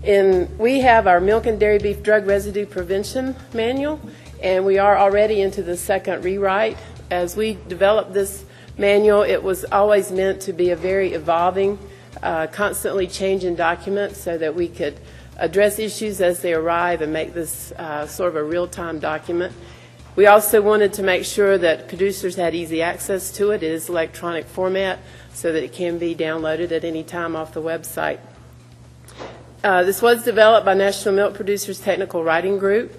We have our milk and dairy beef drug residue prevention manual, and we are already into the second rewrite. As we developed this manual, it was always meant to be a very evolving, constantly changing document so that we could address issues as they arrive and make this sort of a real-time document. We also wanted to make sure that producers had easy access to it. It is electronic format so that it can be downloaded at any time off the website. This was developed by National Milk Producers Technical Writing Group,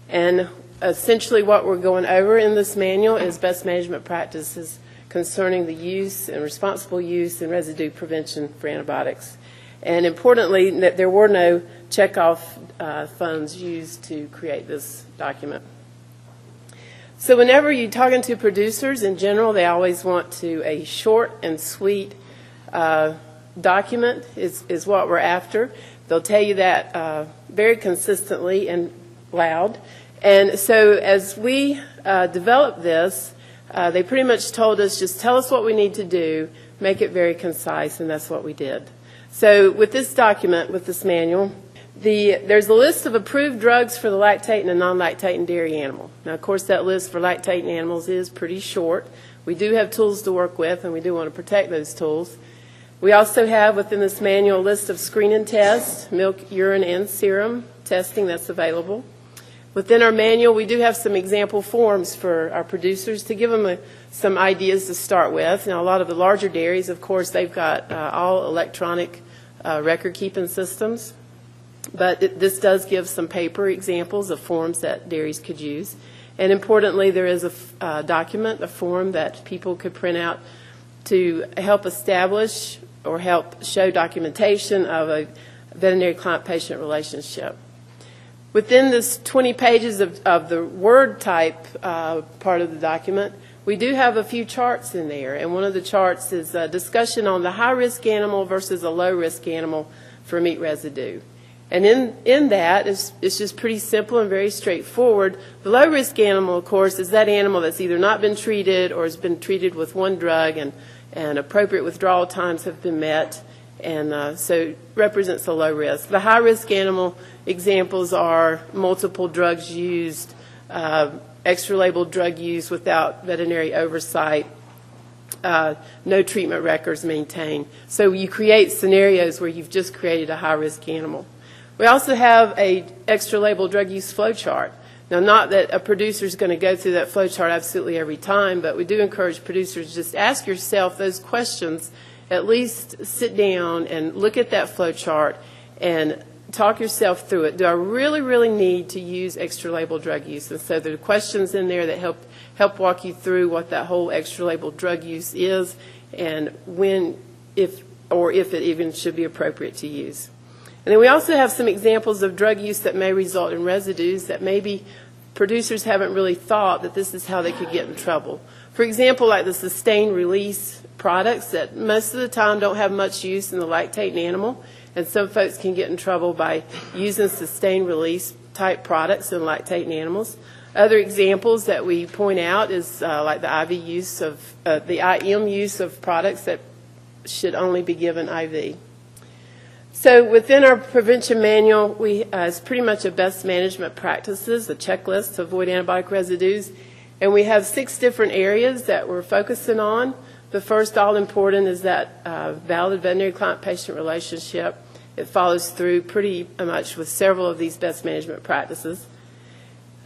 and essentially what we're going over in this manual is best management practices concerning the use and responsible use and residue prevention for antibiotics. And importantly, that there were no checkoff funds used to create this document. So whenever you're talking to producers, in general, they always want a short and sweet document is what we're after. They'll tell you that very consistently and loud. And so as we developed this, they pretty much told us, just tell us what we need to do, make it very concise, and that's what we did. So with this document, with this manual, there's a list of approved drugs for the lactating and non-lactating dairy animal. Now, of course, that list for lactating animals is pretty short. We do have tools to work with, and we do want to protect those tools. We also have within this manual a list of screening tests, milk, urine, and serum testing that's available. Within our manual, we do have some example forms for our producers to give them some ideas to start with. Now, a lot of the larger dairies, of course, they've got all electronic record-keeping systems. But this does give some paper examples of forms that dairies could use. And importantly, there is a document, a form that people could print out to help establish or help show documentation of a veterinary client-patient relationship. Within this 20 pages of the word type part of the document, we do have a few charts in there. And one of the charts is a discussion on the high-risk animal versus a low-risk animal for meat residue. And in that, it's just pretty simple and very straightforward. The low-risk animal, of course, is that animal that's either not been treated or has been treated with one drug and appropriate withdrawal times have been met, and so represents a low risk. The high-risk animal examples are multiple drugs used, extra-labeled drug use without veterinary oversight, no treatment records maintained. So you create scenarios where you've just created a high-risk animal. We also have a extra-label drug use flow chart. Now, not that a producer is going to go through that flow chart absolutely every time, but we do encourage producers to just ask yourself those questions. At least sit down and look at that flow chart and talk yourself through it. Do I really, really need to use extra-label drug use? And so there are questions in there that help walk you through what that whole extra-label drug use is and when, if it even should be appropriate to use. And then we also have some examples of drug use that may result in residues that maybe producers haven't really thought that this is how they could get in trouble. For example, like the sustained release products that most of the time don't have much use in the lactating animal, and some folks can get in trouble by using sustained release type products in lactating animals. Other examples that we point out is like the IV use of the IM use of products that should only be given IV. So within our prevention manual, it's pretty much a best management practices, a checklist to avoid antibiotic residues. And we have 6 different areas that we're focusing on. The first, all important, is that valid veterinary client-patient relationship. It follows through pretty much with several of these best management practices.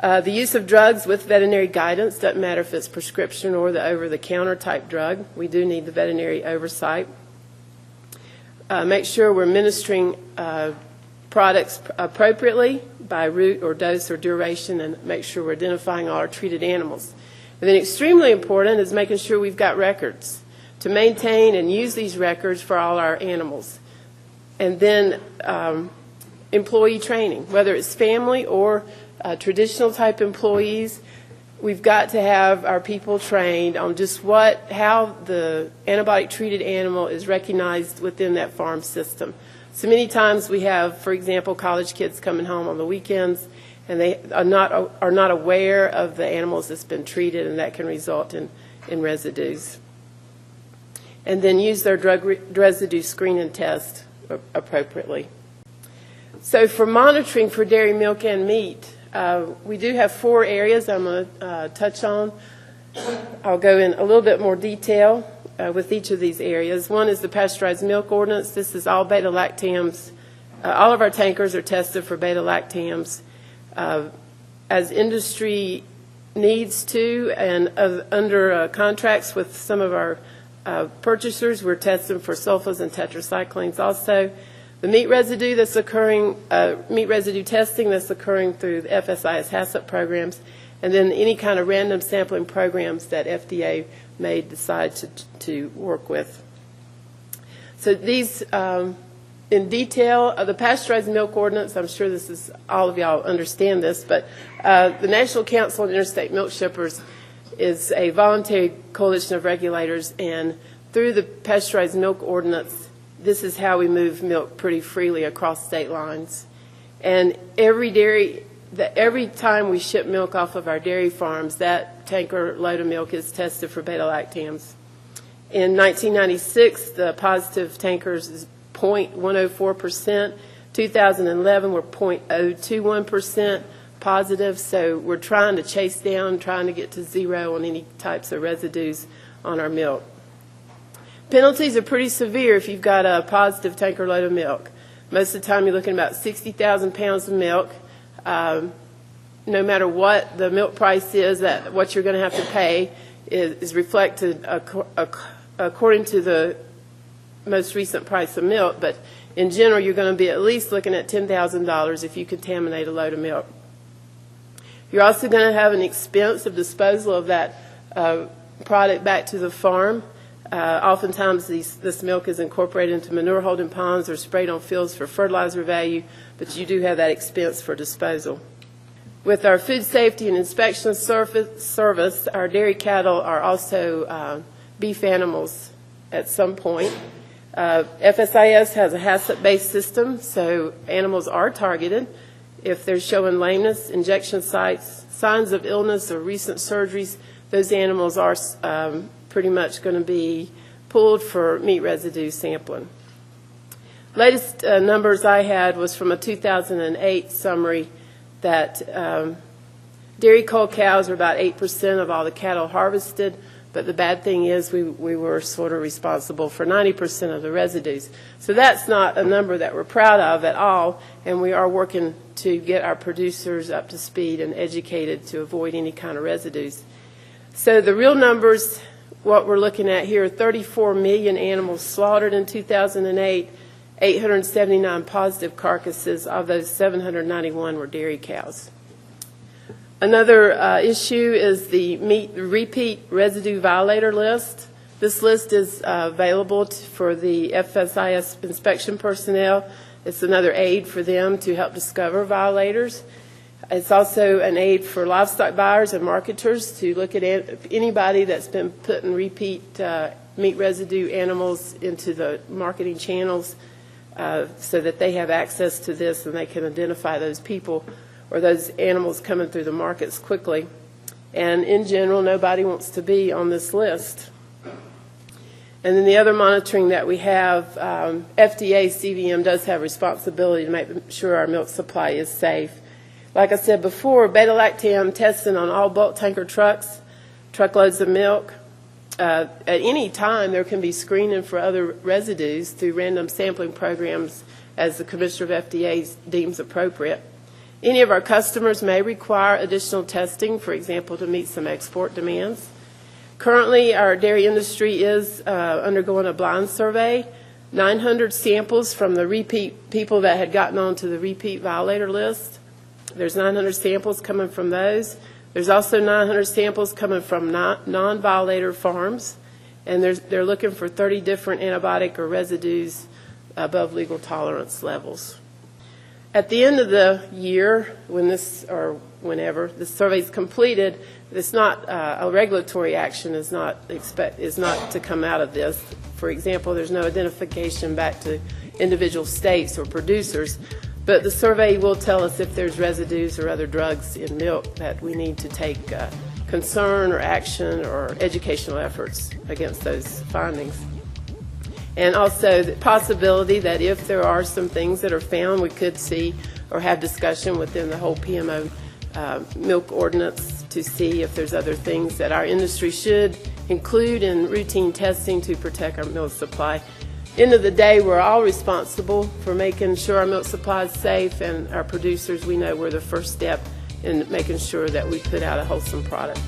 The use of drugs with veterinary guidance, doesn't matter if it's prescription or the over-the-counter type drug. We do need the veterinary oversight. Make sure we're administering products appropriately by route or dose or duration, and make sure we're identifying all our treated animals. And then extremely important is making sure we've got records to maintain and use these records for all our animals. And then employee training, whether it's family or traditional type employees, we've got to have our people trained on just how the antibiotic treated animal is recognized within that farm system. So many times we have, for example, college kids coming home on the weekends, and they are not aware of the animals that's been treated, and that can result in residues. And then use their drug residue screening test appropriately. So for monitoring for dairy, milk, and meat, we do have 4 areas I'm going to touch on. I'll go in a little bit more detail with each of these areas. One is the pasteurized milk ordinance. This is all beta-lactams. All of our tankers are tested for beta-lactams. As industry needs to, and under contracts with some of our purchasers, we're testing for sulfas and tetracyclines also. The meat residue that's occurring, meat residue testing that's occurring through the FSIS HACCP programs, and then any kind of random sampling programs that FDA may decide to work with. So these, in detail, the pasteurized milk ordinance, I'm sure this is, all of y'all understand this, but the National Council on Interstate Milk Shippers is a voluntary coalition of regulators, and through the pasteurized milk ordinance, this is how we move milk pretty freely across state lines. And every time we ship milk off of our dairy farms, that tanker load of milk is tested for beta-lactams. In 1996, the positive tankers is 0.104%. 2011, we're 0.021% positive. So we're trying to chase down, trying to get to 0 on any types of residues on our milk. Penalties are pretty severe if you've got a positive tanker load of milk. Most of the time, you're looking at about 60,000 pounds of milk. No matter what the milk price is, that what you're going to have to pay is reflected according to the most recent price of milk. But in general, you're going to be at least looking at $10,000 if you contaminate a load of milk. You're also going to have an expense of disposal of that product back to the farm. Oftentimes, this milk is incorporated into manure holding ponds or sprayed on fields for fertilizer value, but you do have that expense for disposal. With our food safety and inspection service, our dairy cattle are also beef animals at some point. FSIS has a HACCP-based system, so animals are targeted. If they're showing lameness, injection sites, signs of illness, or recent surgeries, those animals are pretty much going to be pulled for meat residue sampling. Latest numbers I had was from a 2008 summary that dairy cull cows are about 8% of all the cattle harvested, but the bad thing is we were sort of responsible for 90% of the residues. So that's not a number that we're proud of at all, and we are working to get our producers up to speed and educated to avoid any kind of residues. So the real numbers, what we're looking at here, 34 million animals slaughtered in 2008, 879 positive carcasses. Of those, 791 were dairy cows. Another issue is the repeat residue violator list. This list is available for the FSIS inspection personnel. It's another aid for them to help discover violators. It's also an aid for livestock buyers and marketers to look at anybody that's been putting repeat meat residue animals into the marketing channels so that they have access to this and they can identify those people or those animals coming through the markets quickly. And in general, nobody wants to be on this list. And then the other monitoring that we have, FDA CVM does have responsibility to make sure our milk supply is safe. Like I said before, beta-lactam testing on all bulk tanker trucks, truckloads of milk. At any time, there can be screening for other residues through random sampling programs as the Commissioner of FDA deems appropriate. Any of our customers may require additional testing, for example, to meet some export demands. Currently, our dairy industry is undergoing a blind survey. 900 samples from the repeat people that had gotten onto the repeat violator list. There's 900 samples coming from those. There's also 900 samples coming from non-violator farms, and they're looking for 30 different antibiotic or residues above legal tolerance levels. At the end of the year, when this or whenever the survey is completed, it's not a regulatory action is not to come out of this. For example, there's no identification back to individual states or producers. But the survey will tell us if there's residues or other drugs in milk that we need to take concern or action or educational efforts against those findings. and also the possibility that if there are some things that are found, we could see or have discussion within the whole PMO milk ordinance to see if there's other things that our industry should include in routine testing to protect our milk supply. End of the day, we're all responsible for making sure our milk supply is safe, and our producers, we know we're the first step in making sure that we put out a wholesome product.